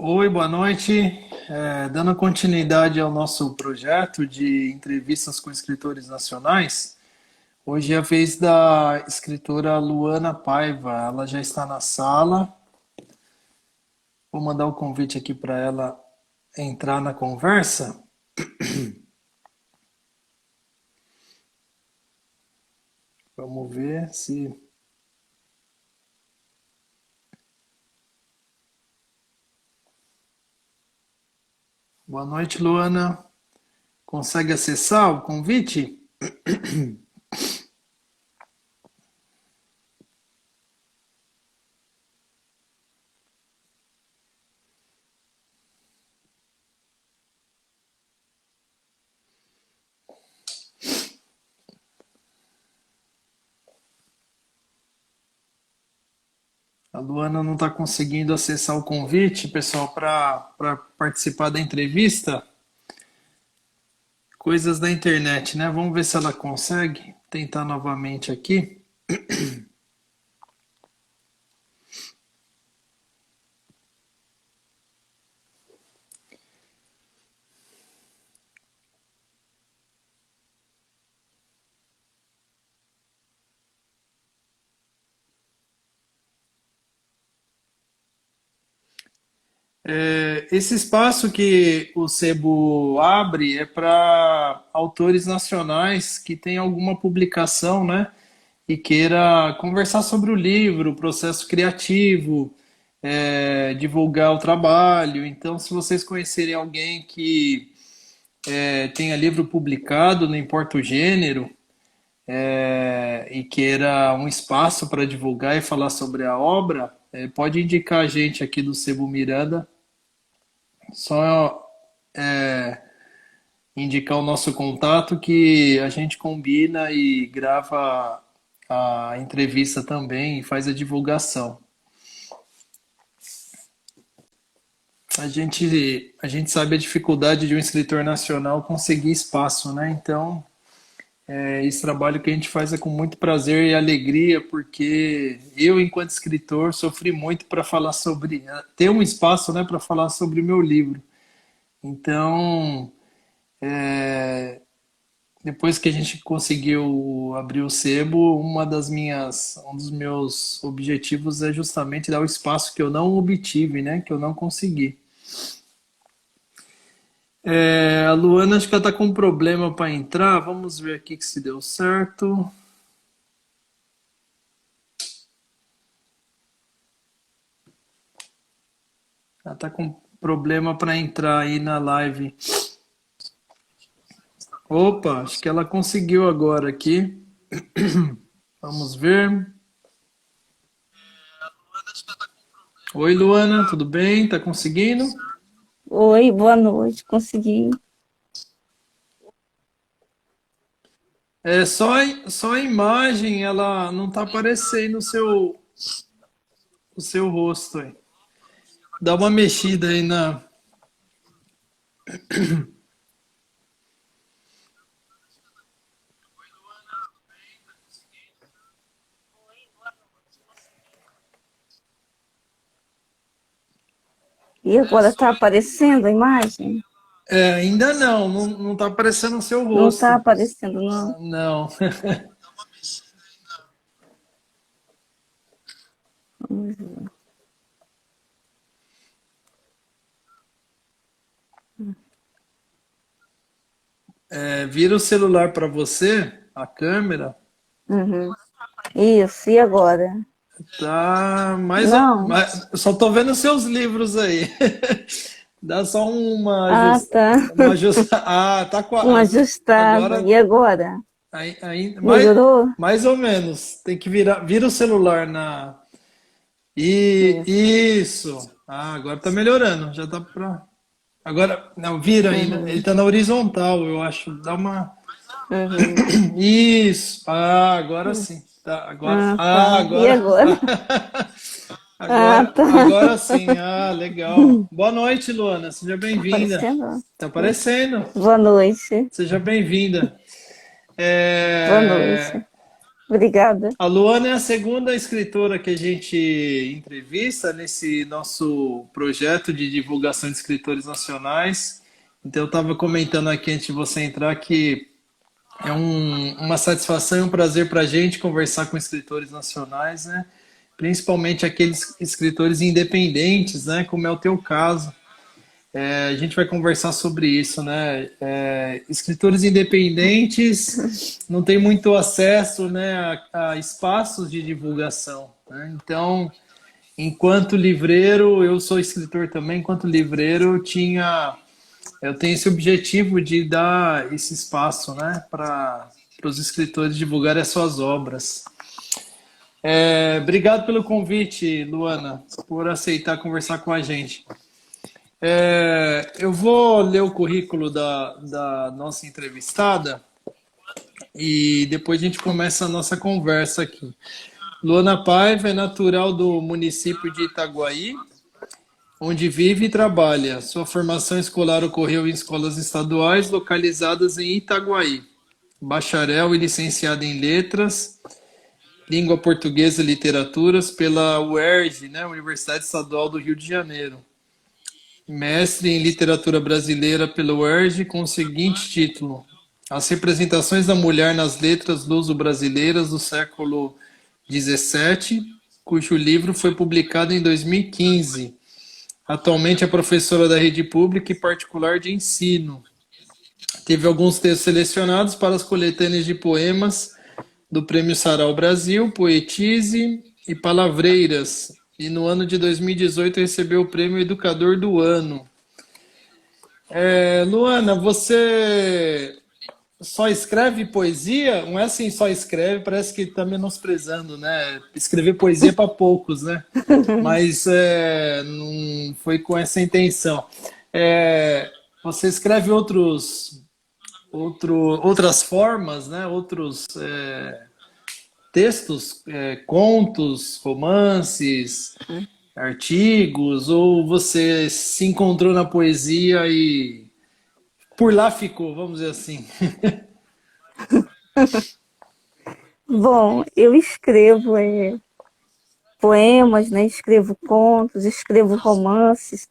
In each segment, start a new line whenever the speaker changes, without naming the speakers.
Oi, boa noite. Dando continuidade ao nosso projeto de entrevistas com escritores nacionais, hoje é a vez da escritora Luana Paiva. Ela já está na sala. Vou mandar o convite aqui para ela entrar na conversa. Vamos ver se. Boa noite, Luana. Consegue acessar o convite? A Luana não está conseguindo acessar o convite, pessoal, para participar da entrevista. Coisas da internet, né? Vamos ver se ela consegue. Tentar novamente aqui. Esse espaço que o Sebo abre é para autores nacionais que têm alguma publicação, né? E queira conversar sobre o livro, o processo criativo, divulgar o trabalho. Então, se vocês conhecerem alguém que tenha livro publicado, não importa o gênero, e queira um espaço para divulgar e falar sobre a obra, pode indicar a gente aqui do Sebo Miranda. Só indicar o nosso contato que a gente combina e grava a entrevista também e faz a divulgação. A gente sabe a dificuldade de um escritor nacional conseguir espaço, né? Então, esse trabalho que a gente faz é com muito prazer e alegria, porque eu, enquanto escritor, sofri muito para falar sobre, ter um espaço, né, para falar sobre o meu livro. Então, depois que a gente conseguiu abrir o sebo, um dos meus objetivos é justamente dar o espaço que eu não obtive, né, que eu não consegui. A Luana acho que ela está com um problema para entrar. Vamos ver aqui que se deu certo. Ela está com problema para entrar aí na live. Opa, acho que ela conseguiu agora aqui. Vamos ver. Oi, Luana, tudo bem? Tá conseguindo?
Oi, boa noite, consegui.
Só a imagem, ela não tá aparecendo o seu rosto aí. Dá uma mexida aí na.
E agora está aparecendo a imagem?
Ainda não tá aparecendo o seu
Não está
rosto.
aparecendo, não.
Não.
Vamos ver.
vira o celular para você, a câmera,
Uhum. Isso, e agora?
tá mais ou...
Não.
eu só tô vendo seus livros aí. Dá só
Ah, tá.
uma ajusta... Ah, tá com
Uma ajustada.
agora
E agora?
mais,
Melhorou?
mais ou menos. Tem que virar, vira o celular na e
Isso.
isso. Ah, agora tá melhorando. Já dá pra. Agora, não, vira ainda. Ele
Uhum.
tá na horizontal, eu acho. Dá uma.
Uhum.
Isso. Ah, agora sim. Tá, agora.
Ah,
Ah,
tá. E
agora.
agora? Ah, tá.
Agora sim. Ah, legal. Boa noite, Luana. Seja
Tá
bem-vinda.
aparecendo?
Tá aparecendo.
Boa noite.
Seja bem-vinda.
Boa noite.
É,
Obrigada.
A Luana é a segunda escritora que a gente entrevista nesse nosso projeto de divulgação de escritores nacionais. Então, eu estava comentando aqui antes de você entrar que é uma satisfação e um prazer para a gente conversar com escritores nacionais, né? Principalmente aqueles escritores independentes, né? Como é o teu caso. A gente vai conversar sobre isso, né? Escritores independentes não têm muito acesso, né, a espaços de divulgação, né? Então, enquanto livreiro, eu sou escritor também, enquanto livreiro, eu tenho esse objetivo de dar esse espaço, né, para os escritores divulgarem as suas obras. Obrigado pelo convite, Luana, por aceitar conversar com a gente. Eu vou ler o currículo da nossa entrevistada e depois a gente começa a nossa conversa aqui. Luana Paiva é natural do município de Itaguaí, onde vive e trabalha. Sua formação escolar ocorreu em escolas estaduais localizadas em Itaguaí. Bacharel e licenciada em Letras, Língua Portuguesa e Literaturas pela UERJ, né, Universidade Estadual do Rio de Janeiro. Mestre em Literatura Brasileira pela UERJ com o seguinte título: As representações da mulher nas letras luso-brasileiras do século XVII, cujo livro foi publicado em 2015. Atualmente é professora da rede pública e particular de ensino. Teve alguns textos selecionados para as coletâneas de poemas do Prêmio Sarau Brasil, Poetize e Palavreiras. E no ano de 2018 recebeu o Prêmio Educador do Ano. Luana, você só escreve poesia? Não é assim, só escreve, parece que está menosprezando, né? Escrever poesia para poucos, né? Mas não foi com essa intenção. Você escreve outras formas, né? Outros textos, contos, romances, artigos, ou você se encontrou na poesia e por lá ficou, vamos dizer assim.
Bom, eu escrevo poemas, né? Escrevo contos, escrevo romances.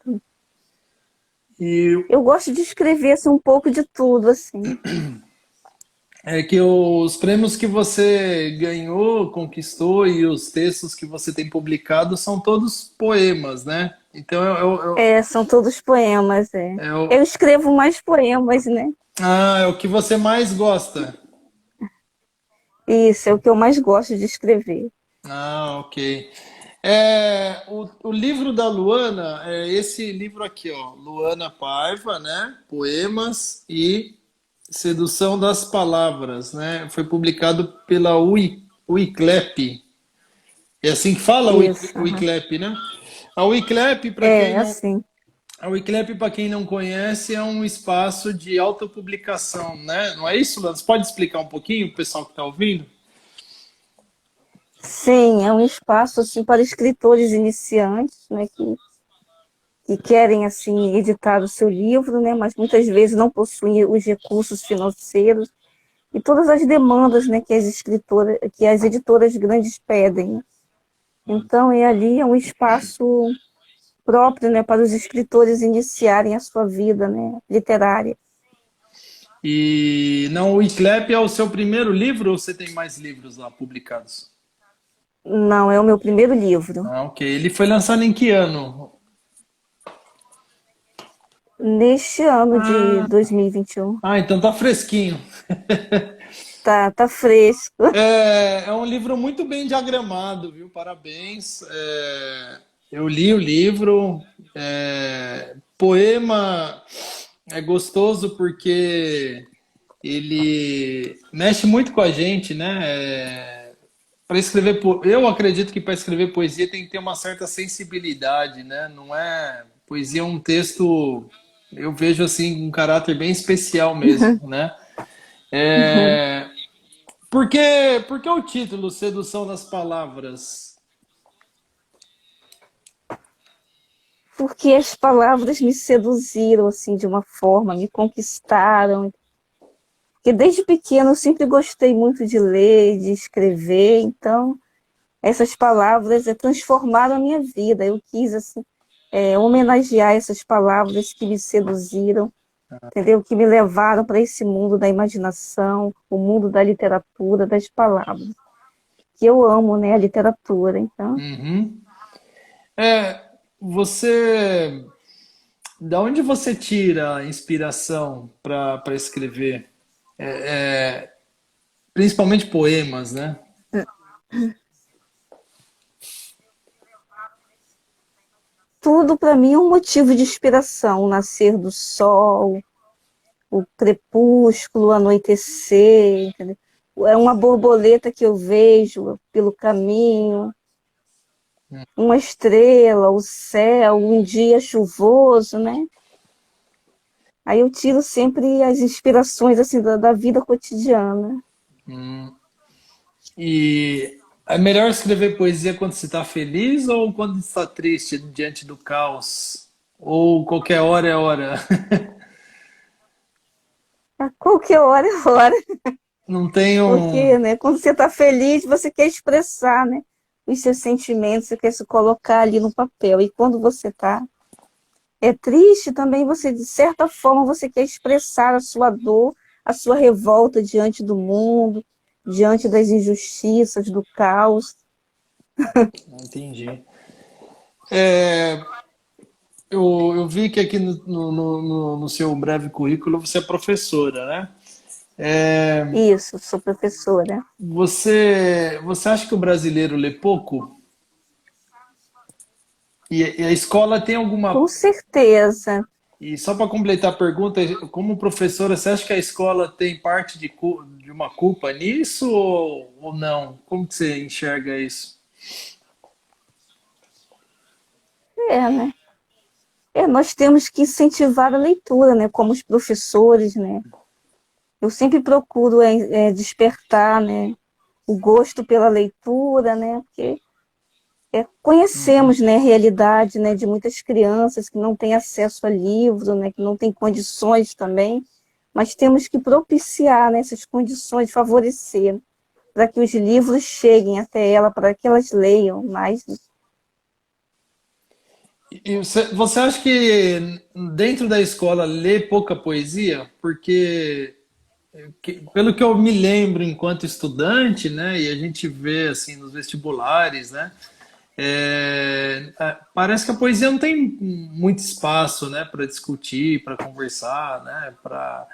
E
Eu gosto de escrever assim, um pouco de tudo, assim.
é que os prêmios que você ganhou, conquistou e os textos que você tem publicado são todos poemas, né? Então
São todos poemas, é.
é
Eu escrevo mais poemas, né?
é o que você mais gosta.
Isso é o que eu mais gosto de escrever.
Ah, ok. O livro da Luana é esse livro aqui, ó, Luana Paiva, né? Poemas e Sedução das Palavras, né? Foi publicado pela Wiclep. É assim que fala
Isso, aham.
Wiclep, né? A Wiclep, para quem
É,
não,
assim.
a Wiclep, para quem não conhece, é um espaço de autopublicação, né? Não é isso, Luana? Você pode explicar um pouquinho, o pessoal que está ouvindo?
Sim, é um espaço assim para escritores iniciantes, né, que querem assim editar o seu livro, né, mas muitas vezes não possuem os recursos financeiros e todas as demandas, né, que as editoras grandes pedem, né? Então, ali é um espaço próprio, né, para os escritores iniciarem a sua vida, né, literária.
E não, o Wiclep é o seu primeiro livro ou você tem mais livros lá publicados?
Não, é o meu primeiro livro.
Ah, ok. Ele foi lançado em que ano?
neste ano de
Ah,
2021.
então tá fresquinho.
Tá fresco.
É um livro muito bem diagramado, viu? Parabéns. Eu li o livro. Poema é gostoso porque ele mexe muito com a gente, né? Para escrever, eu acredito que para escrever poesia tem que ter uma certa sensibilidade, né? Não é poesia é um texto, eu vejo assim um caráter bem especial mesmo, né? É, por que o título Sedução das Palavras?
Porque as palavras me seduziram assim de uma forma, me conquistaram. Porque desde pequeno eu sempre gostei muito de ler, de escrever, então essas palavras transformaram a minha vida. Eu quis assim, homenagear essas palavras que me seduziram, entendeu? Que me levaram para esse mundo da imaginação, o mundo da literatura, das palavras. Que eu amo, né, a literatura. Então,
Uhum. É, você, da onde você tira a inspiração para escrever? Principalmente poemas, né?
tudo para mim é um motivo de inspiração, o nascer do sol, o crepúsculo, o anoitecer, entendeu? É uma borboleta que eu vejo pelo caminho, uma estrela, o céu, um dia chuvoso, né? Aí eu tiro sempre as inspirações assim da vida cotidiana.
Hum. E é melhor escrever poesia quando você está feliz ou quando está triste diante do caos? Ou qualquer hora é hora?
A qualquer hora é hora,
Não tem um.
porque, né, quando você está feliz, você quer expressar, né, os seus sentimentos, você quer se colocar ali no papel. E quando você está triste também, você, de certa forma, você quer expressar a sua dor, a sua revolta diante do mundo, diante das injustiças, do caos.
Entendi. É, eu vi que aqui no seu breve currículo você é professora, né? É,
Isso, sou professora.
você acha que o brasileiro lê pouco? E a escola tem
Com
alguma.
certeza.
E só para completar a pergunta, como professora, você acha que a escola tem parte de uma culpa nisso ou não? Como que você enxerga isso?
É, né? Nós temos que incentivar a leitura, né? Como os professores, né? Eu sempre procuro despertar, né? O gosto pela leitura, né? Porque
Uhum.
conhecemos, né, a realidade, né, de muitas crianças que não têm acesso a livro, né, que não têm condições também, mas temos que propiciar, né, essas condições, favorecer, para que os livros cheguem até ela, para que elas leiam mais.
E você acha que dentro da escola lê pouca poesia? Porque pelo que eu me lembro enquanto estudante, né, e a gente vê assim nos vestibulares, né, parece que a poesia não tem muito espaço, né, para discutir, para conversar, né, para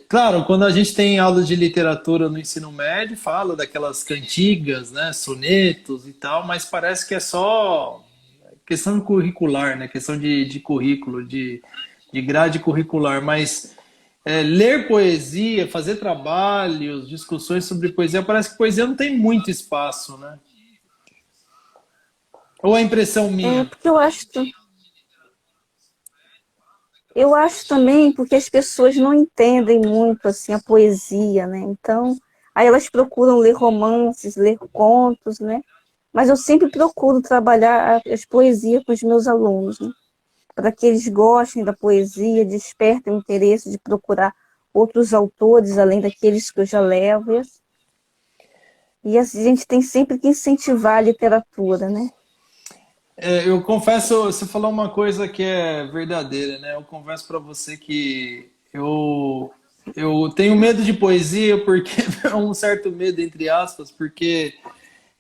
claro, quando a gente tem aulas de literatura no ensino médio, fala daquelas cantigas, né, sonetos e tal, mas parece que é só questão curricular, né, questão de currículo, de grade curricular, mas ler poesia, fazer trabalhos, discussões sobre poesia, parece que poesia não tem muito espaço, né? Ou é impressão minha?
Porque eu acho também porque as pessoas não entendem muito assim a poesia, né? Então, aí elas procuram ler romances, ler contos, né? Mas eu sempre procuro trabalhar as poesias com os meus alunos, né? Para que eles gostem da poesia, despertem o interesse de procurar outros autores além daqueles que eu já levo. E a gente tem sempre que incentivar a literatura, né?
Eu confesso, você falou uma coisa que é verdadeira, né? Eu confesso para você que eu tenho medo de poesia porque é um certo medo entre aspas, porque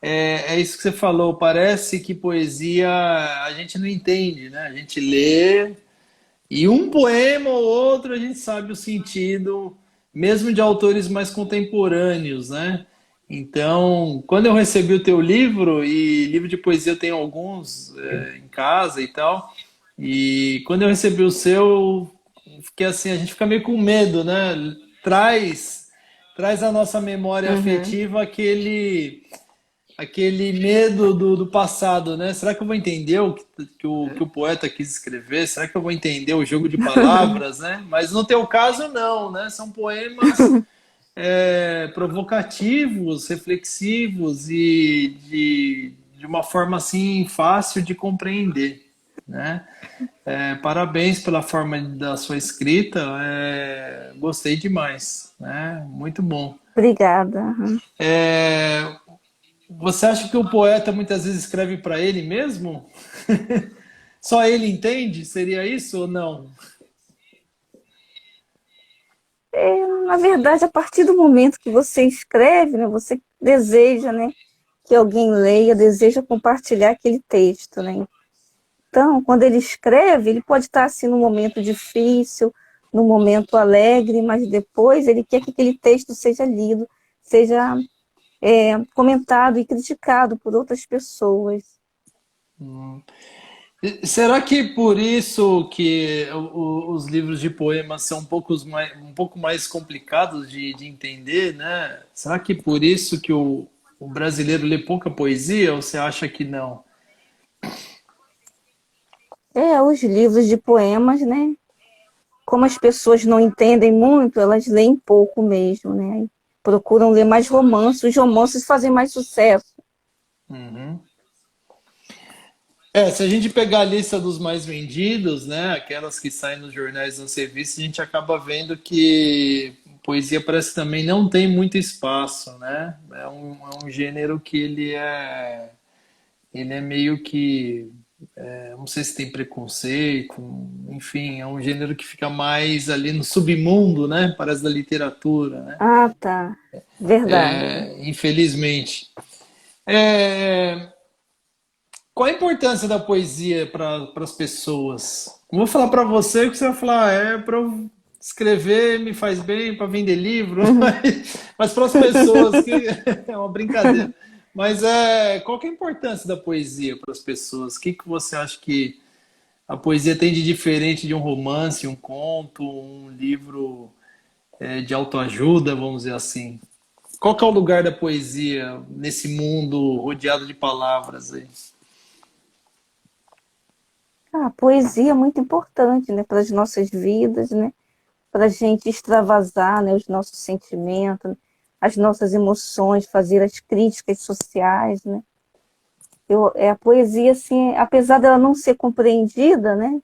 é isso que você falou. Parece que poesia a gente não entende, né? A gente lê, E um poema ou outro a gente sabe o sentido, mesmo de autores mais contemporâneos, né? Então, quando eu recebi o teu livro, e livro de poesia eu tenho alguns em casa e tal, e quando eu recebi o seu, fiquei assim, a gente fica meio com medo, né? Traz, traz à nossa memória
Uhum.
afetiva aquele medo do passado, né? Será que eu vou entender que o poeta quis escrever? Será que eu vou entender o jogo de palavras, né? Mas no teu caso, não, né? São poemas provocativos, reflexivos e de uma forma assim fácil de compreender, né? Parabéns pela forma da sua escrita, gostei demais, né? Muito bom.
Obrigada. Uhum.
É, Você acha que o poeta muitas vezes escreve para ele mesmo? Só ele entende? Seria isso ou não?
Na verdade, a partir do momento que você escreve, né, você deseja, né, que alguém leia, deseja compartilhar aquele texto, né? Então, quando ele escreve, ele pode estar assim num momento difícil, num momento alegre, mas depois ele quer que aquele texto seja lido, seja comentado e criticado por outras pessoas.
Será que por isso que os livros de poemas são um pouco mais complicados de entender, né? Será que por isso que o brasileiro lê pouca poesia ou você acha que não?
Os livros de poemas, né? Como as pessoas não entendem muito, elas leem pouco mesmo, né? Procuram ler mais romances, os romances fazem mais sucesso.
Uhum. Se a gente pegar a lista dos mais vendidos, né, aquelas que saem nos jornais, nas revistas, a gente acaba vendo que poesia parece que também não tem muito espaço, né? É um gênero que ele é meio que, não sei se tem preconceito, enfim, é um gênero que fica mais ali no submundo, né? Parece da literatura, né?
Ah, tá. Verdade.
Infelizmente. É, Qual a importância da poesia para as pessoas? Não vou falar para você que você vai falar, para eu escrever me faz bem para vender livro,
Uhum.
mas para as pessoas que é uma brincadeira. Mas qual que é a importância da poesia para as pessoas? O que que você acha que a poesia tem de diferente de um romance, um conto, um livro de autoajuda, vamos dizer assim? Qual que é o lugar da poesia nesse mundo rodeado de palavras aí?
A poesia é muito importante, né, para as nossas vidas, né, para a gente extravasar, né, os nossos sentimentos, as nossas emoções, fazer as críticas sociais, né. A poesia, assim, apesar dela não ser compreendida, né,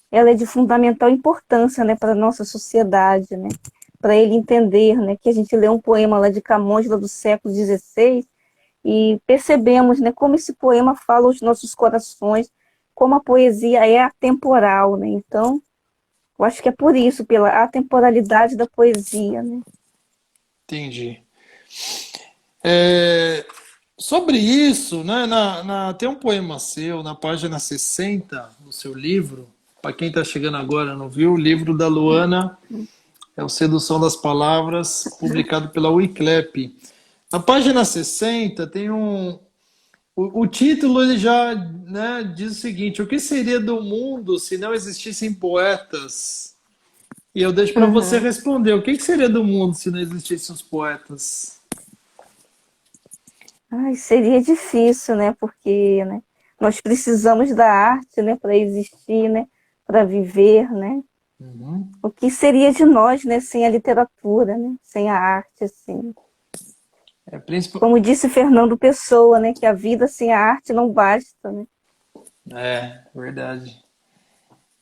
ela é de fundamental importância, né, para a nossa sociedade, né, para ele entender, né, que a gente lê um poema lá de Camões, lá do século XVI, e percebemos, né, como esse poema fala aos nossos corações, como a poesia é atemporal, né? Então, eu acho que é por isso, pela atemporalidade da poesia, né?
Entendi. É, Sobre isso, né, tem um poema seu, na página 60 do seu livro, para quem está chegando agora, não viu? O livro da Luana é o Sedução das Palavras, publicado pela Wiclap. Na página 60 tem um. O título ele já, né, diz o seguinte: o que seria do mundo se não existissem poetas? E eu deixo para você
Uhum.
responder: o que seria do mundo se não existissem os poetas?
Ai, seria difícil, né? Porque, né, nós precisamos da arte, né, para existir, né, para viver, né?
Uhum.
O que seria de nós, né, sem a literatura, né? Sem a arte, assim.
É, principal,
Como disse Fernando Pessoa, né, que a vida sem a arte não basta, né?
verdade.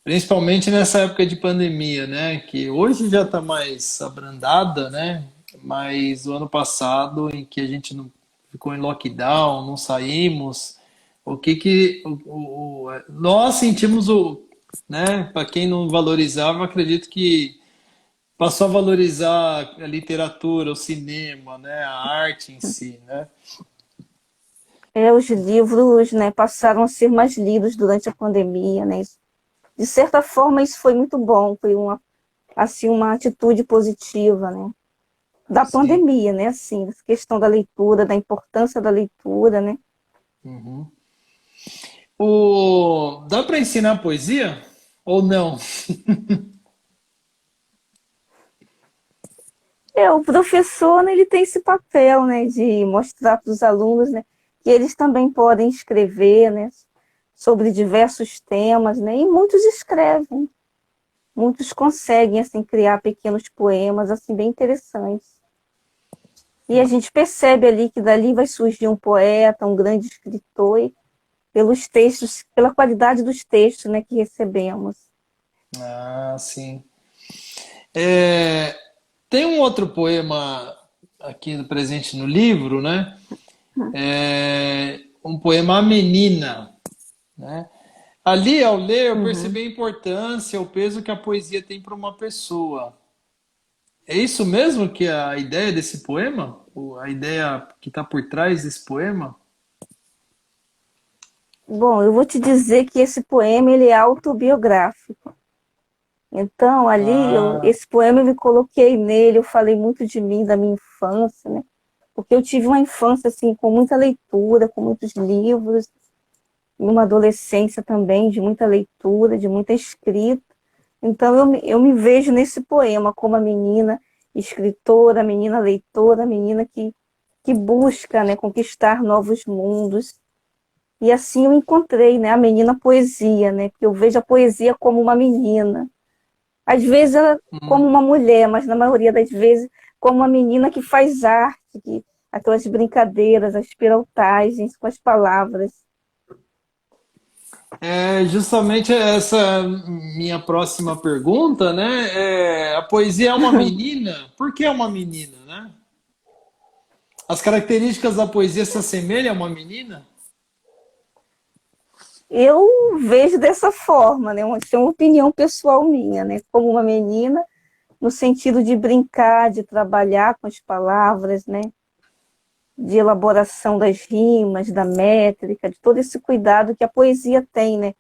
Principalmente nessa época de pandemia, né? Que hoje já está mais abrandada, né? Mas o ano passado, em que a gente não ficou em lockdown, não saímos, o que que nós sentimos né? Para quem não valorizava, acredito que passou a valorizar a literatura, o cinema, né? A arte em si, né?
Os livros, né, passaram a ser mais lidos durante a pandemia, né? de certa forma, isso foi muito bom, foi assim, uma atitude positiva, né? Da
Sim.
pandemia, né? Assim, essa questão da leitura, da importância da leitura, né?
Uhum. Dá para ensinar poesia ou não?
O professor, né, ele tem esse papel, né, de mostrar para os alunos, né, que eles também podem escrever, né, sobre diversos temas, né, e muitos escrevem, muitos conseguem, assim, criar pequenos poemas, assim, bem interessantes. E a gente percebe ali que dali vai surgir um poeta, um grande escritor, e pelos textos, pela qualidade dos textos, né, que recebemos.
Ah, sim. É, tem um outro poema aqui no presente no livro, né? Um poema A Menina, né? Ali, ao ler, eu
Uhum.
percebi a importância, o peso que a poesia tem para uma pessoa. É isso mesmo que é a ideia desse poema? A ideia que está por trás desse poema?
Bom, eu vou te dizer que esse poema ele é autobiográfico. Então, ali,
Ah,
esse poema eu me coloquei nele, eu falei muito de mim, da minha infância, né? Porque eu tive uma infância, assim, com muita leitura, com muitos livros, e uma adolescência também de muita leitura, de muita escrita. Então, eu me vejo nesse poema como a menina escritora, a menina leitora, a menina que busca, né, conquistar novos mundos. E assim eu encontrei, né, a menina poesia, né? Porque eu vejo a poesia como uma menina. Às vezes ela como
hum.
uma mulher, mas na maioria das vezes como uma menina que faz arte, aquelas brincadeiras, as pirotagens com as palavras.
É justamente essa minha próxima pergunta, né? A poesia é uma menina? Por que é uma menina, né? As características da poesia se assemelham a uma menina?
Eu vejo dessa forma, né? Isso é uma opinião pessoal minha, né? Como uma menina, no sentido de brincar, de trabalhar com as palavras, né? De elaboração das rimas, da métrica, de todo esse cuidado que a poesia tem, né?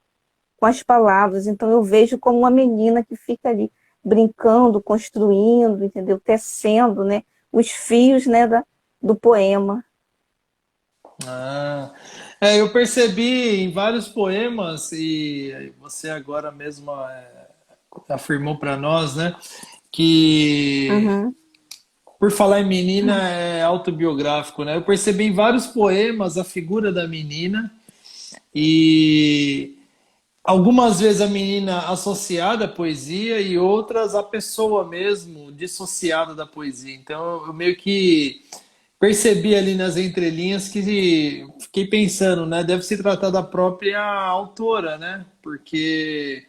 Com as palavras. Então eu vejo como uma menina que fica ali brincando, construindo, entendeu? Tecendo, né? Os fios, né? Do poema.
Ah, eu percebi em vários poemas, e você agora mesmo afirmou para nós, né? Que
Uhum.
por falar em menina é autobiográfico, né? Eu percebi em vários poemas a figura da menina e algumas vezes a menina associada à poesia e outras a pessoa mesmo dissociada da poesia. Então eu meio que percebi ali nas entrelinhas que fiquei pensando, né? Deve se tratar da própria autora, né? Porque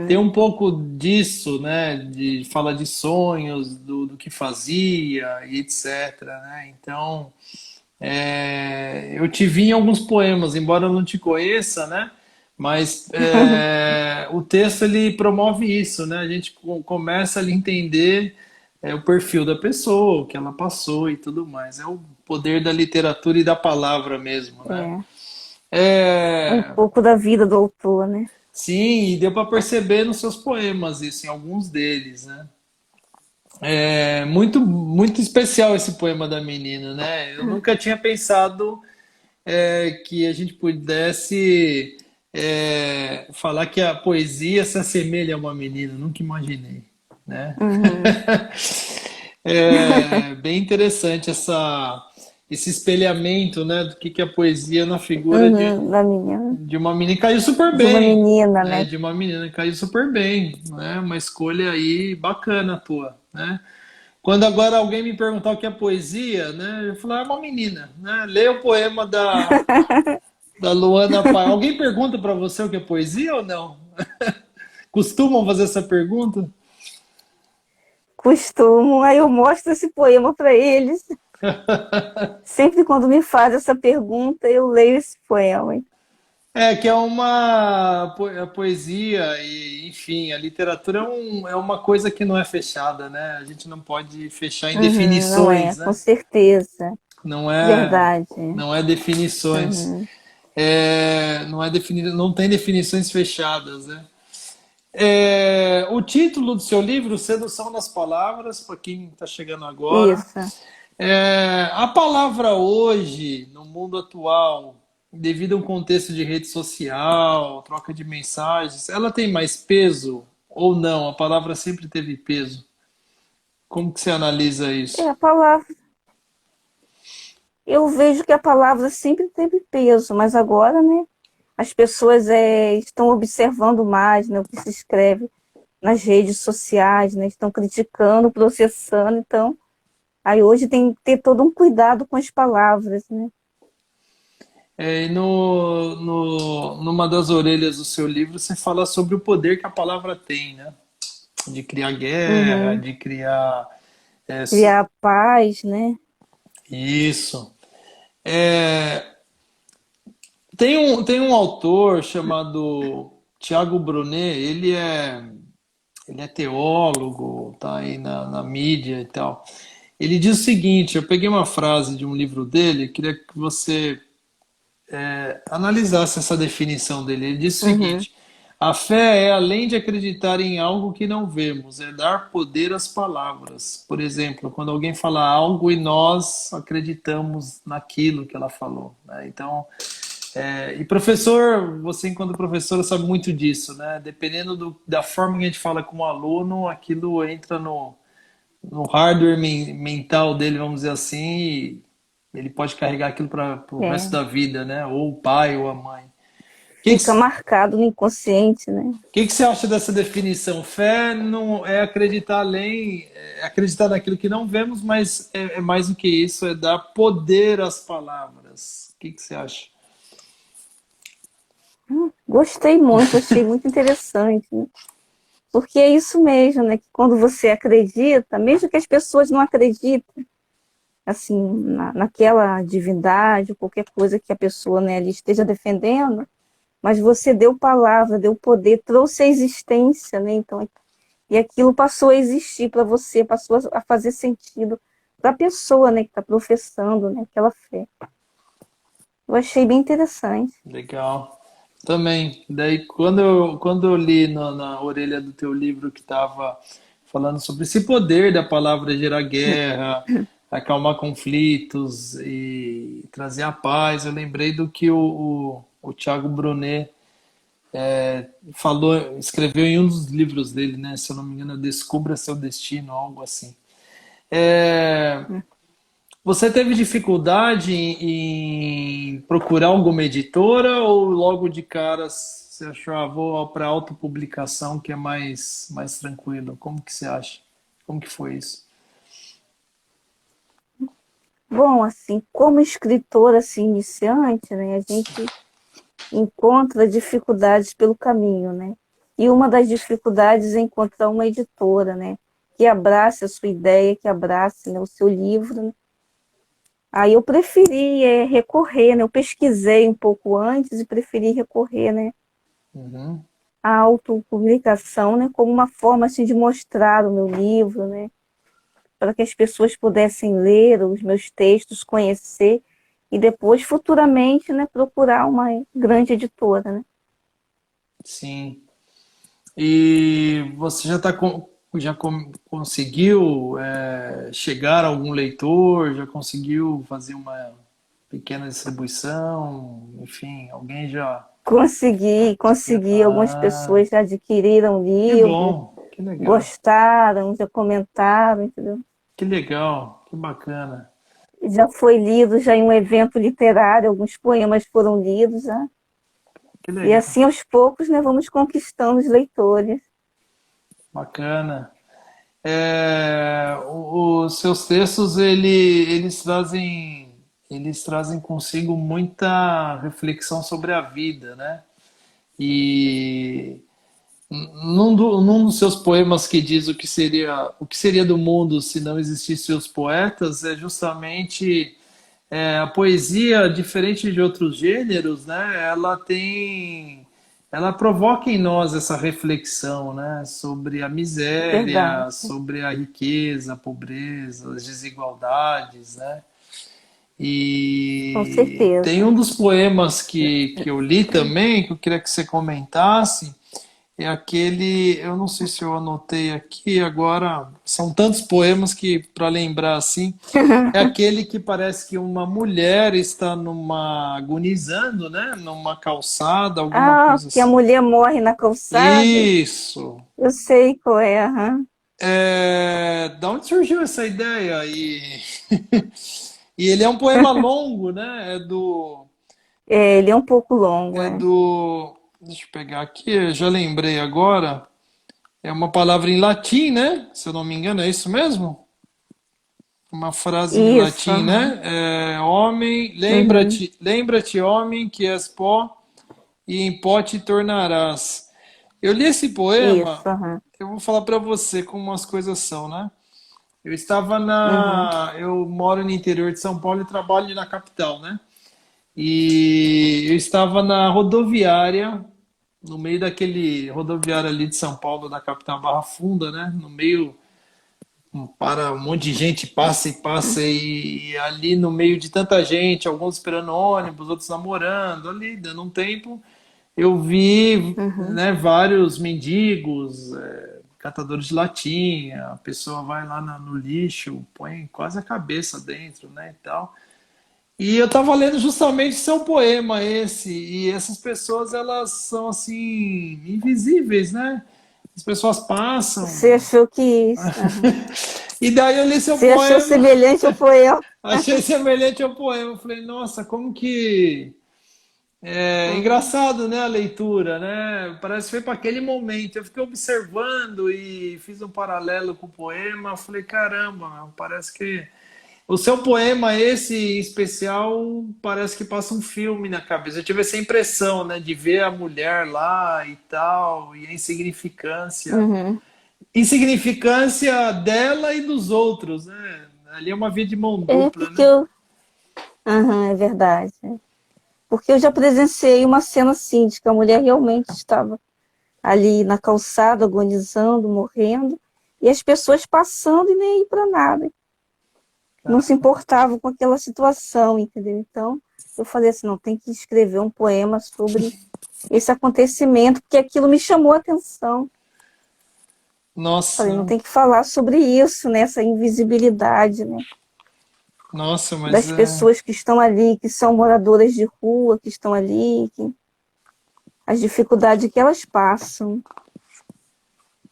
tem
Uhum.
um pouco disso, né? De fala de sonhos, do que fazia e etc, né? Então eu te vi em alguns poemas, embora eu não te conheça, né? Mas o texto ele promove isso, né? A gente começa ali a entender o perfil da pessoa, o que ela passou e tudo mais. É o poder da literatura e da palavra mesmo, né?
É. Um
É,
pouco da vida do autor, né?
sim, e deu para perceber nos seus poemas isso, em alguns deles, né? É muito, muito especial esse poema da menina, né? Eu nunca tinha pensado que a gente pudesse falar que a poesia se assemelha a uma menina, nunca imaginei, né?
Uhum.
É bem interessante esse espelhamento, né, do que é a poesia na figura
Uhum. Da menina.
de uma menina. Caiu super
De uma
bem,
menina,
né?
né?
De uma menina, caiu super bem, né? Uma escolha aí bacana tua, né? Quando agora alguém me perguntar o que é poesia, né? Eu falo, é uma menina, né? Lê o poema da Luana Paz. Alguém pergunta para você o que é poesia ou não? Costumam fazer essa pergunta?
Costumo, aí eu mostro esse poema para eles. Sempre quando me faz essa pergunta, eu leio esse poema.
Que é uma a poesia e, enfim, a literatura é uma coisa que não é fechada, né? A gente não pode fechar em
Uhum, não é,
definições,
com
né?
certeza.
Não é,
Verdade.
não é definições.
Uhum.
Não é não tem definições fechadas, né? O título do seu livro, Sedução das Palavras, para quem está chegando agora.
Isso.
A palavra hoje, no mundo atual, devido a um contexto de rede social, troca de mensagens, ela tem mais peso ou não? A palavra sempre teve peso. Como que você analisa
É
isso?
a palavra. Eu vejo que a palavra sempre teve peso, mas agora, né, as pessoas estão observando mais, né, o que se escreve nas redes sociais, né, estão criticando, processando, então, aí hoje tem que ter todo um cuidado com as palavras, né?
E numa das orelhas do seu livro, você fala sobre o poder que a palavra tem, né? De criar guerra,
Uhum.
de criar. é, s-
Criar paz, né?
isso. É, tem um autor chamado Tiago Brunet, ele é teólogo, tá aí na mídia e tal. Ele diz o seguinte: eu peguei uma frase de um livro dele, queria que você analisasse essa definição dele. Ele diz o
Uhum.
seguinte: a fé é além de acreditar em algo que não vemos, é dar poder às palavras. Por exemplo, quando alguém fala algo e nós acreditamos naquilo que ela falou, né? Então, e professor, você enquanto professora sabe muito disso, né? Dependendo da forma que a gente fala com o aluno, aquilo entra no hardware mental dele, vamos dizer assim, e ele pode carregar aquilo para o resto
É.
da vida, né? Ou o pai ou a mãe.
Fica marcado no inconsciente, né?
Que você acha dessa definição? Fé não é acreditar além, é acreditar naquilo que não vemos, mas é mais do que isso, é dar poder às palavras. O que você acha?
Gostei muito, achei muito interessante, né? Porque é isso mesmo, né? Que quando você acredita, mesmo que as pessoas não acreditem, assim, naquela divindade, ou qualquer coisa que a pessoa, né, ali esteja defendendo, mas você deu palavra, deu poder, trouxe a existência, né? Então, e aquilo passou a existir para você, passou a fazer sentido para a pessoa, né, que está professando, né, aquela fé. Eu achei bem interessante.
Legal. Também. Daí, quando eu li na orelha do teu livro que estava falando sobre esse poder da palavra gerar guerra, acalmar conflitos e trazer a paz, eu lembrei do que o Tiago Brunet falou, escreveu em um dos livros dele, né? Se eu não me engano, Descubra Seu Destino, algo assim. É, Você teve dificuldade em procurar alguma editora ou logo de cara você achou, vou para autopublicação que é mais tranquilo? Como que você acha? Como que foi isso?
Bom, assim, como escritora assim, iniciante, né, a gente encontra dificuldades pelo caminho, né? E uma das dificuldades é encontrar uma editora, né, que abrace a sua ideia, que abrace, né, o seu livro, né? Aí eu preferi recorrer, né? Eu pesquisei um pouco antes e preferi recorrer, né,
Uhum.
à autopublicação, né, como uma forma assim de mostrar o meu livro, né, para que as pessoas pudessem ler os meus textos, conhecer e depois futuramente, né, procurar uma grande editora, né?
Sim. E você conseguiu chegar a algum leitor? Já conseguiu fazer uma pequena distribuição? Enfim, alguém já.
Consegui, algumas
Ah,
pessoas já adquiriram o
que
livro,
bom, que legal.
gostaram, já comentaram, entendeu?
Que legal, que bacana.
Já foi lido já em um evento literário, alguns poemas foram lidos, né?
Que
E
legal,
assim aos poucos, né, vamos conquistando os leitores.
bacana. Os seus textos eles trazem consigo muita reflexão sobre a vida, né? E num dos seus poemas que diz o que seria do mundo se não existissem os poetas é justamente a poesia, diferente de outros gêneros, né? Ela provoca em nós essa reflexão, né? Sobre a
Verdade,
miséria, sobre a riqueza, a pobreza, as desigualdades, né?
com
E tem
certeza.
um dos poemas que eu li também, que eu queria que você comentasse, É aquele, eu não sei se eu anotei aqui agora, são tantos poemas que para lembrar assim, é aquele que parece que uma mulher está numa agonizando, né? Numa calçada, alguma
Ah,
coisa
que a
assim.
mulher morre na calçada?
Isso.
Eu sei qual é, aham.
Da onde surgiu essa ideia? E ele é um poema longo, né?
É, ele é um pouco longo,
É
é.
do, deixa eu pegar aqui, eu já lembrei agora. É uma palavra em latim, né? Se eu não me engano, é isso mesmo? Uma frase em
Isso,
latim,
aham.
né? Homem,
Uhum.
lembra-te, homem, que és pó e em pó te tornarás. Eu li esse poema,
Isso, aham.
eu vou falar para você como as coisas são, né?
Uhum.
Eu moro no interior de São Paulo e trabalho na capital, né? E eu estava na rodoviária, no meio daquele rodoviário ali de São Paulo, da capital Barra Funda, né? No meio, para um monte de gente passa e ali no meio de tanta gente, alguns esperando ônibus, outros namorando, ali dando um tempo, eu vi,
Uhum.
né, vários mendigos, catadores de latinha, a pessoa vai lá no lixo, põe quase a cabeça dentro, né, e tal. E eu estava lendo justamente seu poema esse, e essas pessoas elas são assim invisíveis, né? As pessoas passam.
Você achou que isso? Aham.
E daí eu li seu
Você achou
poema,
semelhante ao poema?
achei semelhante ao poema. Eu falei, nossa, como que é
Uhum.
engraçado, né, a leitura, né? Parece que foi para aquele momento. Eu fiquei observando e fiz um paralelo com o poema. Eu falei, caramba, parece que o seu poema, esse em especial, parece que passa um filme na cabeça. Eu tive essa impressão, né, de ver a mulher lá e tal, e a insignificância.
Uhum.
Insignificância dela e dos outros, né? Ali é uma via de mão
É
dupla,
porque
né?
eu. Aham, é verdade. Porque eu já presenciei uma cena assim, de que a mulher realmente estava ali na calçada, agonizando, morrendo, e as pessoas passando e nem aí para nada. Não se importavam com aquela situação, entendeu? Então, eu falei assim, não, tem que escrever um poema sobre esse acontecimento, porque aquilo me chamou a atenção. Falei, não
Nossa,
tem que falar sobre isso, né? Essa invisibilidade, né?
nossa, mas
Das pessoas que estão ali, que são moradoras de rua, que estão ali, as dificuldades que elas passam.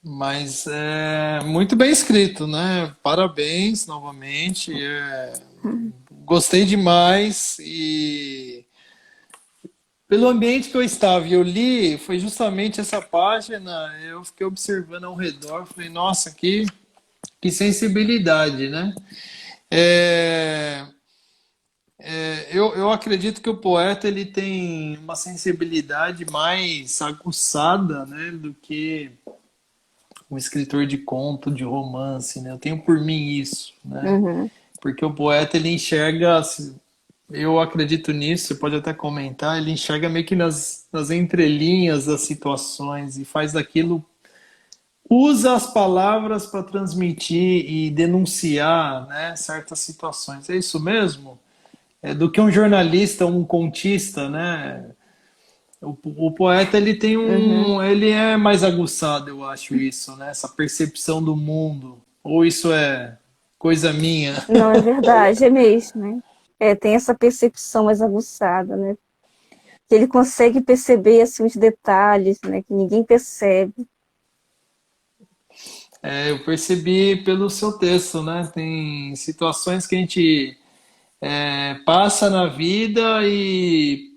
mas é muito bem escrito, né? Parabéns novamente. Gostei demais e pelo ambiente que eu estava e eu li, foi justamente essa página. Eu fiquei observando ao redor, falei, nossa, que sensibilidade, né? É, eu acredito que o poeta ele tem uma sensibilidade mais aguçada, né, do que um escritor de conto, de romance, né? Eu tenho por mim isso, né?
Uhum.
Porque o poeta ele enxerga, eu acredito nisso, você pode até comentar, ele enxerga meio que nas entrelinhas das situações e faz daquilo, usa as palavras para transmitir e denunciar, né, certas situações. É isso mesmo? Do que um jornalista, um contista, né? O poeta ele tem
Uhum.
ele é mais aguçado, eu acho isso, né? Essa percepção do mundo. Ou isso é coisa minha?
Não, é verdade, é mesmo, né? É, tem essa percepção mais aguçada, né? Que ele consegue perceber assim, os detalhes, né? Que ninguém percebe.
Eu percebi pelo seu texto, né? Tem situações que a gente passa na vida e,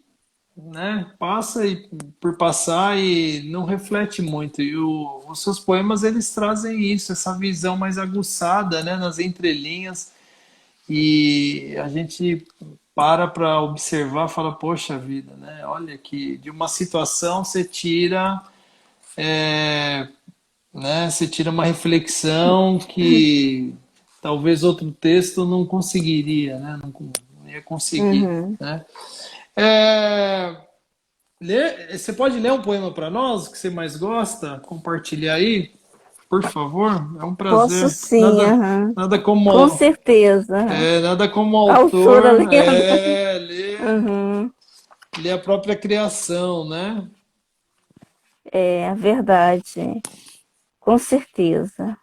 né? Passa e, por passar e não reflete muito. E os seus poemas eles trazem isso, essa visão mais aguçada, né? Nas entrelinhas. E a gente para observar, fala, poxa vida, né? Olha que de uma situação você tira, é, né? Você tira uma reflexão que talvez outro texto não conseguiria, né? Não ia conseguir,
Uhum.
né? Você pode ler um poema para nós que você mais gosta? Compartilhar aí, por favor. É um
Posso
prazer.
sim, aham.
Nada
Com
como
certeza. Aham.
Nada como
A autora
autor
lendo.
ler,
Uhum.
ler a própria criação, né?
É verdade, com certeza.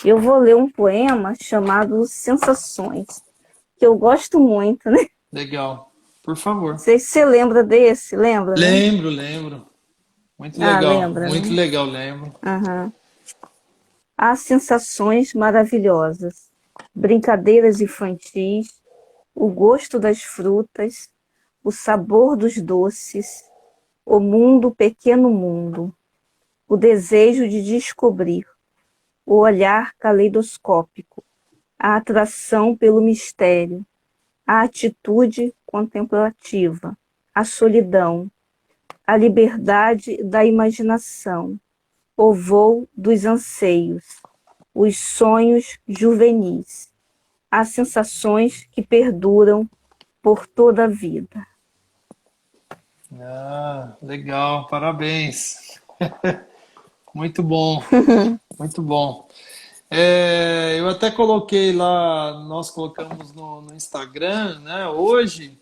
Eu vou ler um poema chamado Sensações, que eu gosto muito, né?
Legal. Por
Não
favor.
sei se você lembra desse, lembra, né?
Lembro, lembro.
Ah, lembra,
Muito
né?
legal, lembro.
Aham. Há sensações maravilhosas, brincadeiras infantis, o gosto das frutas, o sabor dos doces, o mundo, pequeno mundo, o desejo de descobrir, o olhar caleidoscópico, a atração pelo mistério, a atitude contemplativa, a solidão, a liberdade da imaginação, o voo dos anseios, os sonhos juvenis, as sensações que perduram por toda a vida.
Ah, legal, parabéns. Muito bom, muito bom. Eu até coloquei lá, nós colocamos no Instagram, né? Hoje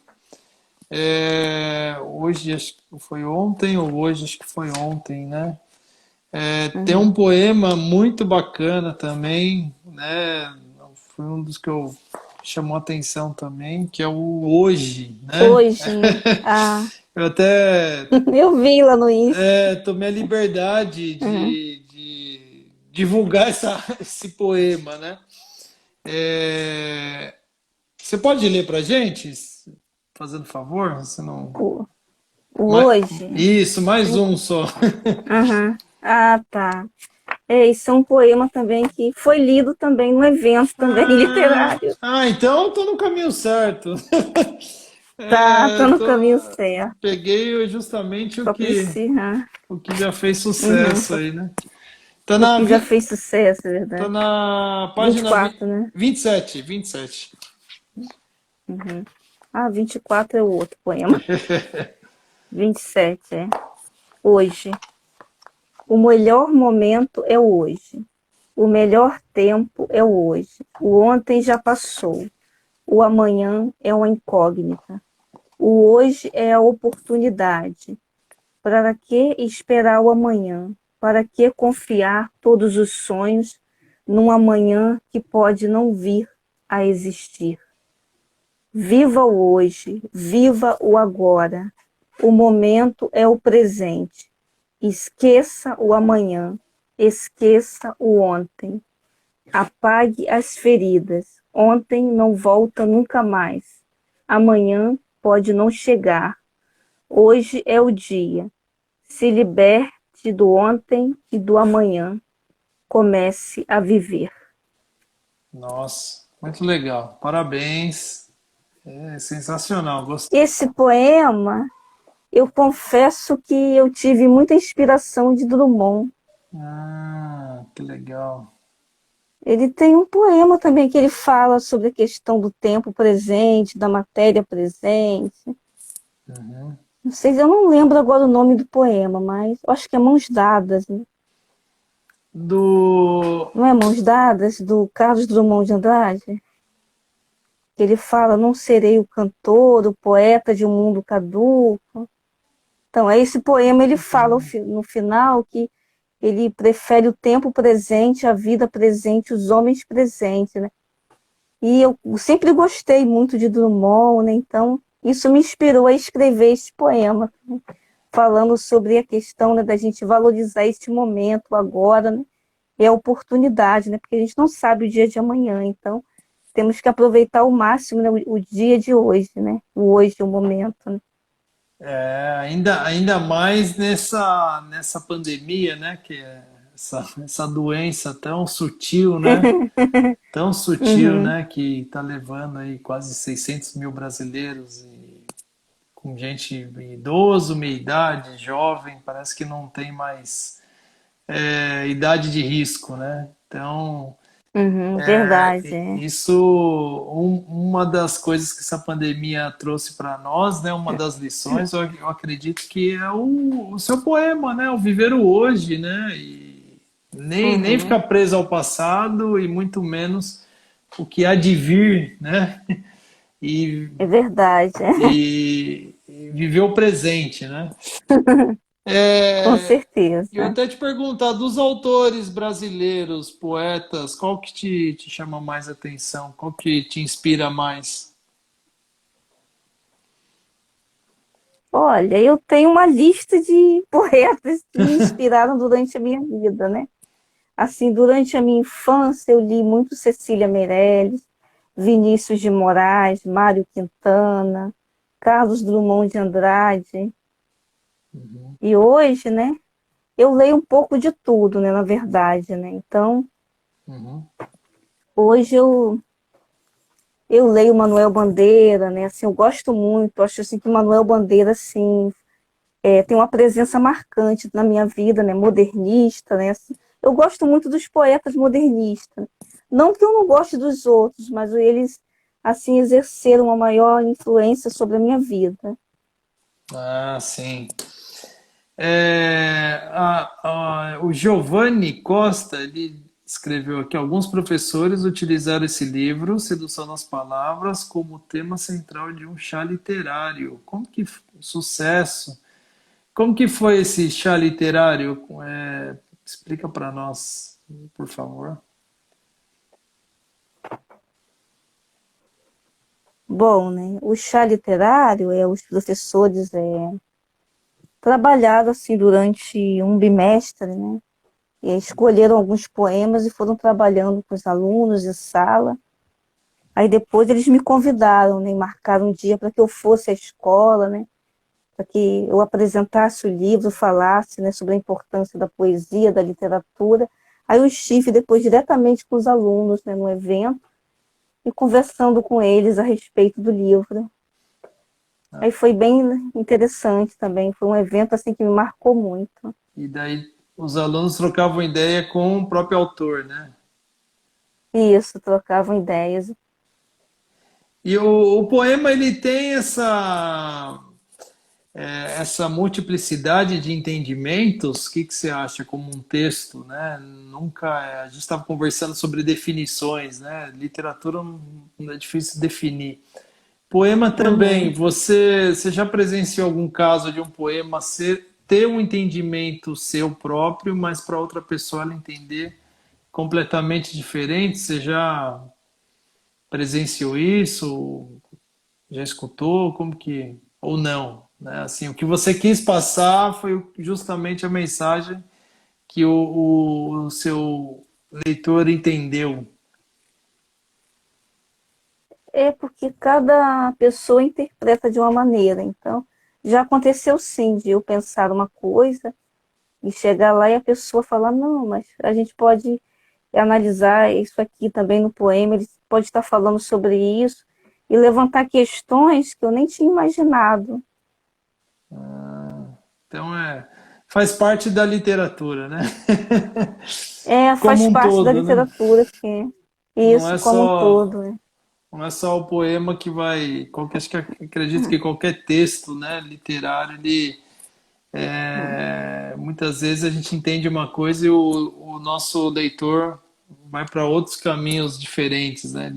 acho que foi ontem ou hoje acho que foi ontem, né? Tem um
Uhum.
poema muito bacana também, né? Foi um dos que eu chamou a atenção também, que é o Hoje, né?
Hoje, né? Ah,
Eu até
eu vi lá no Insta.
tomei a liberdade
Uhum.
de divulgar esse poema, né? É, Você pode ler pra gente, fazendo favor? Você não...
O, o
Ma-
hoje.
Isso, mais
O,
um só.
aham. Ah, tá. É, isso é um poema também que foi lido também no evento também literário.
Então tô no caminho certo.
Tá no
Tô,
caminho certo.
peguei justamente
Só precisa.
o que já fez
Uhum,
sucesso
só,
aí, né? Tá
o
na,
que já
vi-
fez sucesso, é
Tá
verdade.
na
vinte e
página
quatro, né?
27, 27.
Uhum. Ah, 24 é o outro poema. 27 é. Hoje. O melhor momento é o hoje. O melhor tempo é o hoje. O ontem já passou. O amanhã é uma incógnita. O hoje é a oportunidade. Para que esperar o amanhã? Para que confiar todos os sonhos num amanhã que pode não vir a existir? Viva o hoje, viva o agora. O momento é o presente. Esqueça o amanhã, esqueça o ontem. Apague as feridas. Ontem não volta nunca mais. Amanhã pode não chegar. Hoje é o dia. Se liberte do ontem e do amanhã. Comece a viver.
Nossa, muito legal. Parabéns. É sensacional. Gostei.
Esse poema, eu confesso que eu tive muita inspiração de Drummond.
Que legal.
Ele tem um poema também que ele fala sobre a questão do tempo presente, da matéria presente.
Uhum.
Não sei, eu não lembro agora o nome do poema, mas eu acho que é Mãos Dadas, né?
Do.
Não é Mãos Dadas, do Carlos Drummond de Andrade? Que ele fala, não serei o cantor, o poeta de um mundo caduco. Então, é esse poema, ele fala no final que ele prefere o tempo presente, a vida presente, os homens presentes, né? E eu sempre gostei muito de Drummond, né? Então, isso me inspirou a escrever esse poema, né? Falando sobre a questão, né, da gente valorizar este momento agora, né? E a oportunidade, né? Porque a gente não sabe o dia de amanhã, então temos que aproveitar ao máximo, né, o dia de hoje, né? O hoje, o momento, né?
Ainda mais nessa pandemia, né? Que é essa doença tão sutil, né? Tão sutil,
Uhum,
né? Que está levando aí quase 600 mil brasileiros com gente idoso, meia idade, jovem, parece que não tem mais idade de risco, né? Então,
uhum, verdade. É.
isso, uma das coisas que essa pandemia trouxe para nós, né? Uma das lições, eu acredito que é o seu poema, né? O viver o hoje, né? E nem
Uhum,
ficar preso ao passado e muito menos o que há de vir, né? E,
é verdade. É.
viver o presente, né?
Com
É, eu
certeza.
até te perguntar, dos autores brasileiros, poetas, qual que te chama mais atenção? Qual que te inspira mais?
Olha, eu tenho uma lista de poetas que me inspiraram durante a minha vida, né? Assim, durante a minha infância, eu li muito Cecília Meirelles, Vinícius de Moraes, Mário Quintana, Carlos Drummond de Andrade.
Uhum,
E hoje, né, eu leio um pouco de tudo, né, na verdade, né? Então,
uhum,
hoje eu leio Manuel Bandeira, né? Assim, eu gosto muito, acho assim que o Manuel Bandeira assim, tem uma presença marcante na minha vida, né? Modernista, né? Assim, eu gosto muito dos poetas modernistas. Não que eu não goste dos outros, mas eles assim exerceram uma maior influência sobre a minha vida.
ah, sim. O Giovanni Costa, ele escreveu aqui, alguns professores utilizaram esse livro, Sedução nas Palavras, como tema central de um chá literário. Sucesso. Como que foi esse chá literário? Explica para nós, por favor.
Bom, né? O chá literário os professores trabalharam assim durante um bimestre, né? E escolheram alguns poemas e foram trabalhando com os alunos de sala. Aí depois eles me convidaram, né? Marcaram um dia para que eu fosse à escola, né? Para que eu apresentasse o livro, falasse, né, sobre a importância da poesia, da literatura. Aí eu estive depois diretamente com os alunos, né, no evento e conversando com eles a respeito do livro. Aí foi bem interessante também, foi um evento assim que me marcou muito.
E daí os alunos trocavam ideia com o próprio autor, né?
Isso, trocavam ideias.
E o poema ele tem essa multiplicidade de entendimentos. O que você acha como um texto, né? Nunca a gente estava conversando sobre definições, né? Literatura não é difícil definir. Poema também.
Uhum.
Você já presenciou algum caso de um poema ter um entendimento seu próprio, mas para outra pessoa ela entender completamente diferente? Você já presenciou isso? Já escutou? Como que. Ou não? Né? Assim, o que você quis passar foi justamente a mensagem que o seu leitor entendeu.
É porque cada pessoa interpreta de uma maneira. Então, já aconteceu sim de eu pensar uma coisa e chegar lá e a pessoa falar, não, mas a gente pode analisar isso aqui também no poema, ele pode estar falando sobre isso e levantar questões que eu nem tinha imaginado.
Então faz parte da literatura, né? Como
Faz
um
parte da
todo, né?
literatura, sim.
Não
Isso
é
como um
só
todo, né?
não é só o poema que vai. Acho que acredito que qualquer texto, né, literário, ele muitas vezes a gente entende uma coisa e o nosso leitor vai para outros caminhos diferentes, né,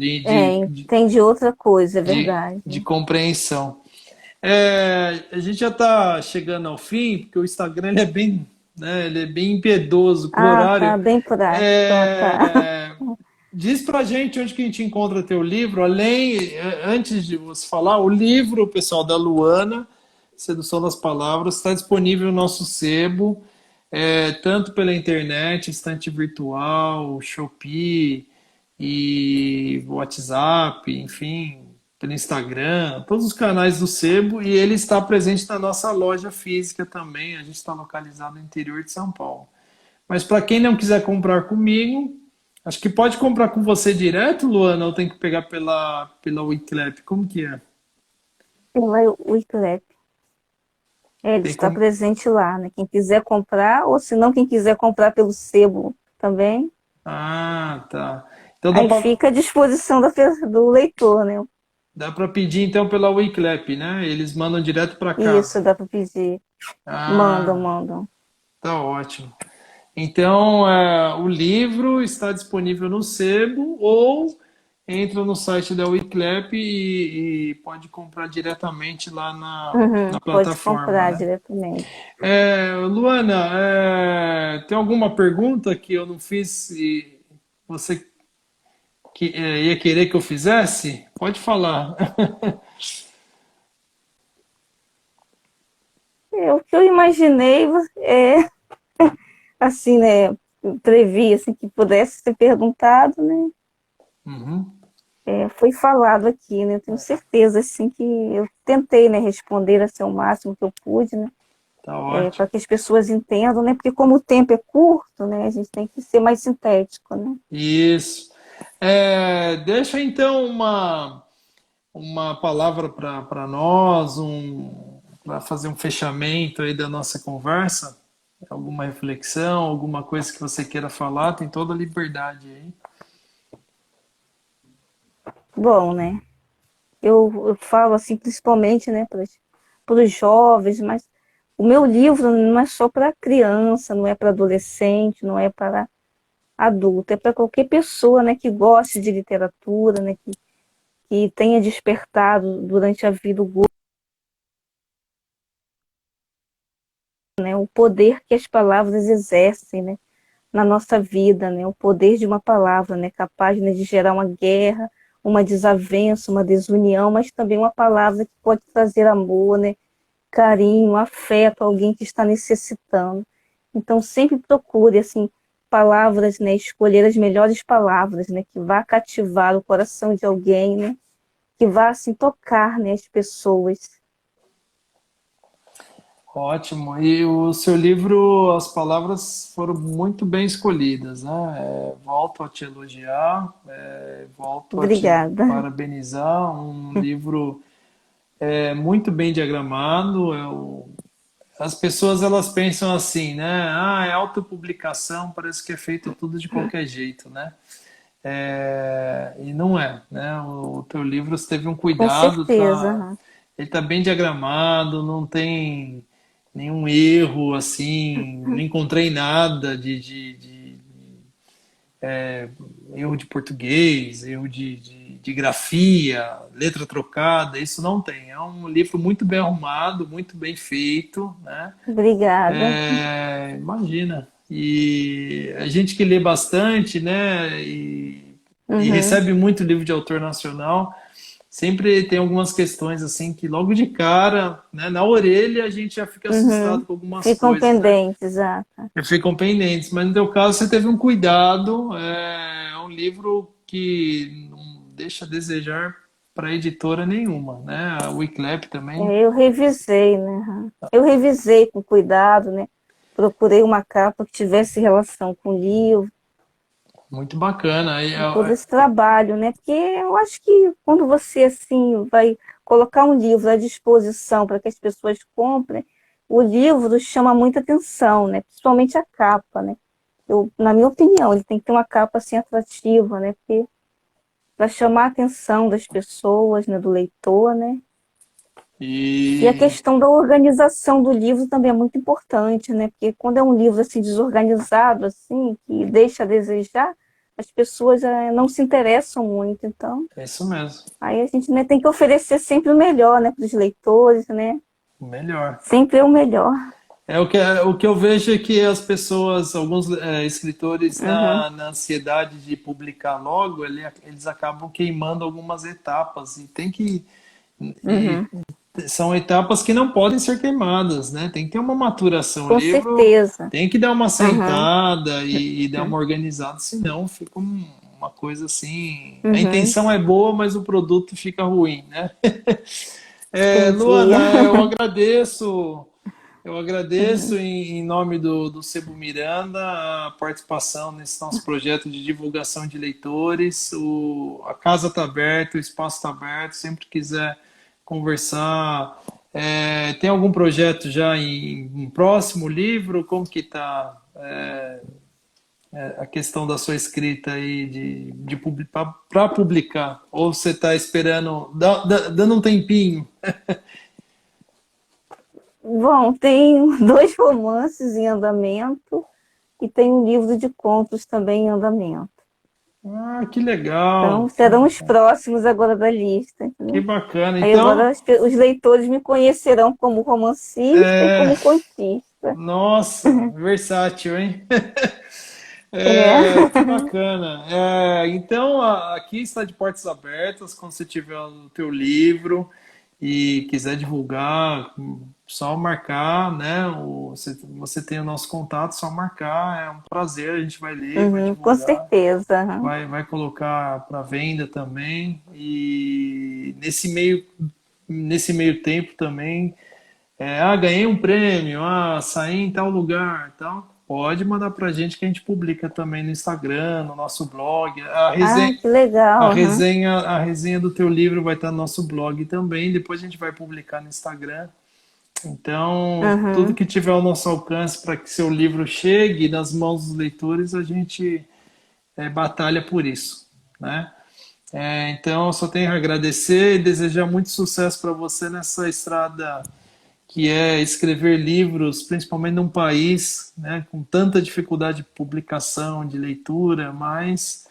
Entende outra coisa, é verdade.
de compreensão. A gente já está chegando ao fim, porque o Instagram ele é bem, né, ele é bem impiedoso com o
Ah, tá,
horário.
bem por aí. Tá, tá.
É, diz pra gente onde que a gente encontra teu livro, antes de você falar, o livro, pessoal, da Luana, Sedução das Palavras, está disponível no nosso sebo, tanto pela internet, estante virtual, Shopee e WhatsApp, enfim, pelo Instagram, todos os canais do sebo, e ele está presente na nossa loja física também, a gente está localizado no interior de São Paulo. Mas para quem não quiser comprar comigo, acho que pode comprar com você direto, Luana, ou tem que pegar pela Wiclap? Como que é?
Pela Wiclap. Ele
Tem
está
como...
presente lá, né? Quem quiser comprar, ou se não, quem quiser comprar pelo sebo também,
Ah, tá. Então
aí fica à disposição do leitor, né?
dá para pedir então pela Wiclap, né? Eles mandam direto para
Isso,
casa.
dá para pedir. Mandam,
Ah,
mandam.
tá ótimo. Então, o livro está disponível no sebo ou entra no site da Wiclap e pode comprar diretamente lá na
Uhum, pode
plataforma,
comprar
né?
diretamente.
Luana, tem alguma pergunta que eu não fiz e você ia querer que eu fizesse? Pode falar.
O que eu imaginei é, assim, né, previ, assim, que pudesse ser perguntado, né,
Uhum,
foi falado aqui, né, eu tenho certeza, assim, que eu tentei, né, responder, assim, o máximo que eu pude, né,
tá ótimo.
para que as pessoas entendam, né, porque como o tempo é curto, né, a gente tem que ser mais sintético, né.
Isso. Deixa então uma palavra para nós, para fazer um fechamento aí da nossa conversa. Alguma reflexão, alguma coisa que você queira falar, tem toda a liberdade aí.
Bom, né, eu falo, assim, principalmente, né, para os jovens, mas o meu livro não é só para criança, não é para adolescente, não é para adulto, é para qualquer pessoa, né, que goste de literatura, né, que tenha despertado durante a vida o gosto, né, o poder que as palavras exercem, né, na nossa vida, né, o poder de uma palavra, né, capaz, né, de gerar uma guerra, uma desavença, uma desunião, mas também uma palavra que pode trazer amor, né, carinho, afeto a alguém que está necessitando. Então sempre procure assim palavras, né, escolher as melhores palavras, né, que vá cativar o coração de alguém, né, que vá assim tocar, né, as pessoas.
Ótimo. E o seu livro, as palavras foram muito bem escolhidas, né? Volto a te elogiar, volto a te
Obrigada.
parabenizar. Um livro muito bem diagramado. As pessoas elas pensam assim, né? Ah, é autopublicação, parece que é feito tudo de qualquer jeito, né? E não é, né? O teu livro você teve um
Com
cuidado,
certeza.
tá?
Aham.
Ele tá bem diagramado, não tem nenhum erro, assim, não encontrei nada de erro de português, erro de grafia, letra trocada, isso não tem. É um livro muito bem arrumado, muito bem feito, né?
Obrigada.
Imagina. E a gente que lê bastante, né? E
Uhum,
recebe muito livro de autor nacional, sempre tem algumas questões assim que logo de cara, né, na orelha a gente já fica
uhum.
assustado com algumas
Ficam
coisas, né?
pendentes, exato.
Já ficam pendentes, mas no teu caso você teve um cuidado, é um livro que não deixa a desejar para editora nenhuma, né? A Wiclap também,
Eu revisei, né? Aham. Eu revisei com cuidado, né? Procurei uma capa que tivesse relação com o livro,
muito bacana.
com todo esse trabalho, né? Porque eu acho que quando você assim vai colocar um livro à disposição para que as pessoas comprem, o livro chama muita atenção, né? Principalmente a capa, né? Na minha opinião, ele tem que ter uma capa assim atrativa, né? Porque para chamar a atenção das pessoas, né? Do leitor, né? E a
E
questão da organização do livro também é muito importante, né? Porque quando é um livro assim desorganizado, assim, que deixa a desejar, as pessoas não se interessam muito. Então,
é isso mesmo,
aí a gente, né, tem que oferecer sempre o melhor, né, para os leitores, né?
o melhor.
Sempre é o melhor.
O que eu vejo é que as pessoas, alguns escritores,
Uhum,
na ansiedade de publicar logo, eles acabam queimando algumas etapas e tem que e
uhum,
são etapas que não podem ser queimadas, né? Tem que ter uma maturação. O
com
livro
certeza.
tem que dar uma
Uhum,
sentada e dar uma organizada, senão fica uma coisa assim. A
uhum,
intenção é boa, mas o produto fica ruim, né?
entendi.
Luana, eu agradeço
Uhum.
em nome do Sebo Miranda a participação nesse nosso projeto de divulgação de leitores. A casa está aberta, o espaço está aberto, sempre quiser conversar. Tem algum projeto já em um próximo livro? Como que está a questão da sua escrita aí de para publicar? Ou você está esperando, dando um tempinho?
Bom, tem dois romances em andamento e tem um livro de contos também em andamento.
Ah, que legal,
Então, serão os próximos agora da lista,
que
entendeu?
bacana.
Aí agora
Então,
os leitores me conhecerão como romancista e
é,
como contista.
nossa, versátil, hein?
É.
É, que bacana. É, então, aqui está de portas abertas. Quando você tiver o teu livro e quiser divulgar, só marcar, né? Você tem o nosso contato, só marcar. É um prazer, a gente vai ler, vai
Uhum, com
divulgar,
certeza. Uhum.
vai colocar para venda também. E nesse meio tempo também. Ganhei um prêmio, saí em tal lugar, tal. Pode mandar pra gente que a gente publica também no Instagram, no nosso blog.
Ah, que legal. Uhum.
A resenha do teu livro vai estar no nosso blog também. Depois a gente vai publicar no Instagram. Então, tudo
Uhum.
que tiver ao nosso alcance para que seu livro chegue nas mãos dos leitores, a gente batalha por isso, né? Então, eu só tenho a agradecer e desejar muito sucesso para você nessa estrada que é escrever livros, principalmente num país, né, com tanta dificuldade de publicação, de leitura, mas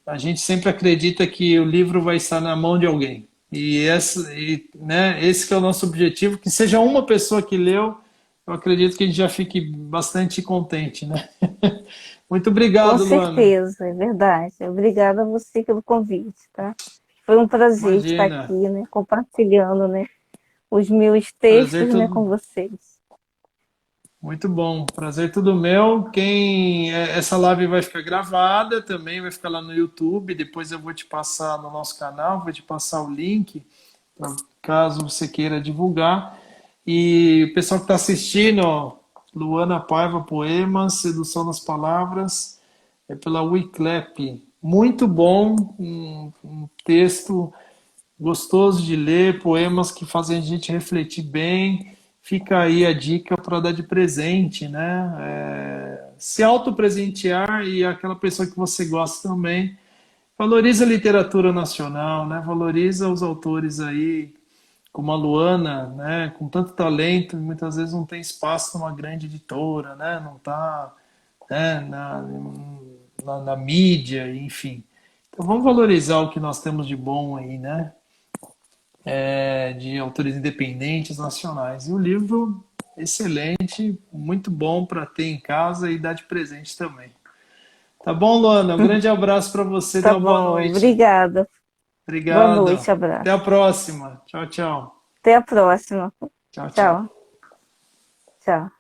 a gente sempre acredita que o livro vai estar na mão de alguém. Esse que é o nosso objetivo, que seja uma pessoa que leu, eu acredito que a gente já fique bastante contente, né? Muito
Com
obrigado, Luana.
certeza, é verdade. Obrigada a você pelo convite, tá? Foi um prazer estar aqui,
Imagina.
né, compartilhando, né, os meus
Prazer
textos, né, com
todo,
vocês.
Muito bom, prazer todo meu. Essa live vai ficar gravada também, vai ficar lá no YouTube. Depois eu vou te passar no nosso canal, vou te passar o link, caso você queira divulgar. E o pessoal que está assistindo, ó, Luana Paiva Poemas, Sedução nas Palavras, é pela Wiclap. Muito bom, um texto gostoso de ler, poemas que fazem a gente refletir bem. Fica aí a dica para dar de presente, né? Se autopresentear e aquela pessoa que você gosta também. Valoriza a literatura nacional, né? Valoriza os autores aí, como a Luana, né? Com tanto talento, e muitas vezes não tem espaço numa grande editora, né? Não está, né? Na mídia, enfim. Então vamos valorizar o que nós temos de bom aí, né? De autores independentes nacionais. E o livro, excelente, muito bom para ter em casa e dar de presente também. Tá bom, Luana? Um grande abraço para você,
Tá
uma boa
bom,
noite.
obrigada. Boa
Obrigado.
noite,
Até
abraço.
a próxima. Tchau, tchau.
Até a próxima.
Tchau, tchau.
Tchau, tchau.